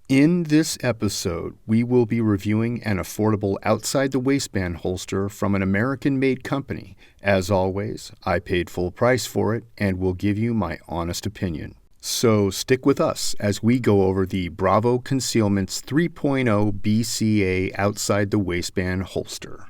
In this episode, we will be reviewing an affordable outside-the-waistband holster from an American-made company. As always, I paid full price for it and will give you my honest opinion. So stick with us as we go over the Bravo Concealment's 3.0 BCA outside-the-waistband holster.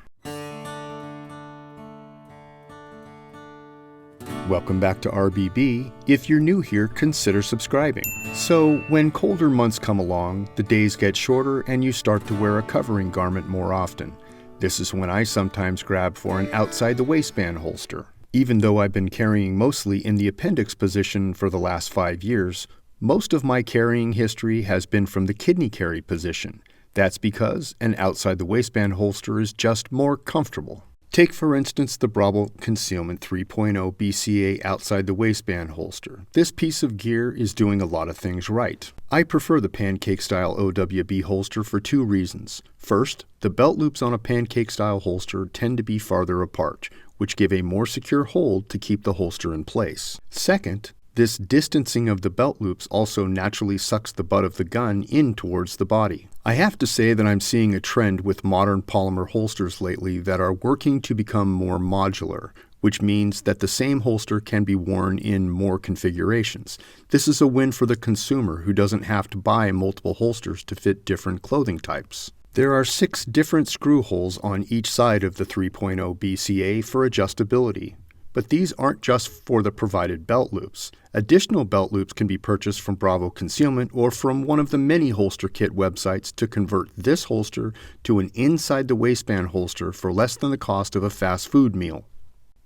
Welcome back to RBB. If you're new here, consider subscribing. So, when colder months come along, the days get shorter and you start to wear a covering garment more often. This is when I sometimes grab for an outside-the-waistband holster. Even though I've been carrying mostly in the appendix position for the last 5 years, most of my carrying history has been from the kidney carry position. That's because an outside-the-waistband holster is just more comfortable. Take, for instance, the Bravo Concealment 3.0 BCA outside-the-waistband holster. This piece of gear is doing a lot of things right. I prefer the pancake-style OWB holster for 2 reasons. First, the belt loops on a pancake-style holster tend to be farther apart, which give a more secure hold to keep the holster in place. Second, this distancing of the belt loops also naturally sucks the butt of the gun in towards the body. I have to say that I'm seeing a trend with modern polymer holsters lately that are working to become more modular, which means that the same holster can be worn in more configurations. This is a win for the consumer who doesn't have to buy multiple holsters to fit different clothing types. There are 6 different screw holes on each side of the 3.0 BCA for adjustability. But these aren't just for the provided belt loops. Additional belt loops can be purchased from Bravo Concealment or from one of the many holster kit websites to convert this holster to an inside-the-waistband holster for less than the cost of a fast food meal.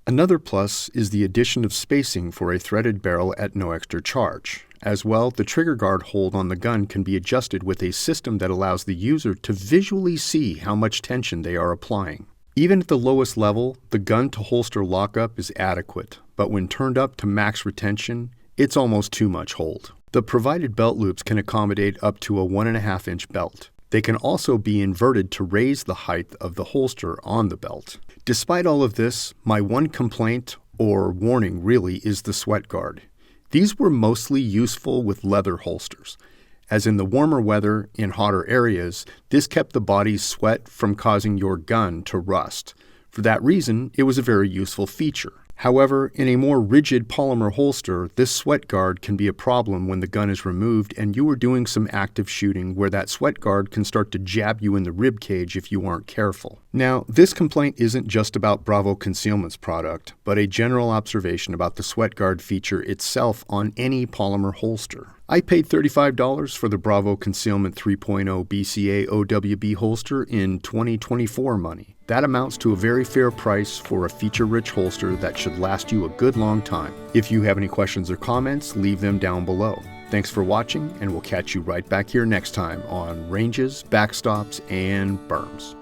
Another plus is the addition of spacing for a threaded barrel at no extra charge. As well, the trigger guard hold on the gun can be adjusted with a system that allows the user to visually see how much tension they are applying. Even at the lowest level, the gun-to-holster lockup is adequate, but when turned up to max retention, it's almost too much hold. The provided belt loops can accommodate up to a 1.5-inch belt. They can also be inverted to raise the height of the holster on the belt. Despite all of this, my one complaint, or warning really, is the sweat guard. These were mostly useful with leather holsters. As in the warmer weather in hotter areas, this kept the body's sweat from causing your gun to rust. For that reason, it was a very useful feature. However, in a more rigid polymer holster, this sweat guard can be a problem when the gun is removed and you are doing some active shooting where that sweat guard can start to jab you in the rib cage if you aren't careful. Now, this complaint isn't just about Bravo Concealment's product, but a general observation about the sweat guard feature itself on any polymer holster. I paid $35 for the Bravo Concealment 3.0 BCA OWB holster in 2024 money. That amounts to a very fair price for a feature-rich holster that should last you a good long time. If you have any questions or comments, leave them down below. Thanks for watching, and we'll catch you right back here next time on Ranges, Backstops, and Berms.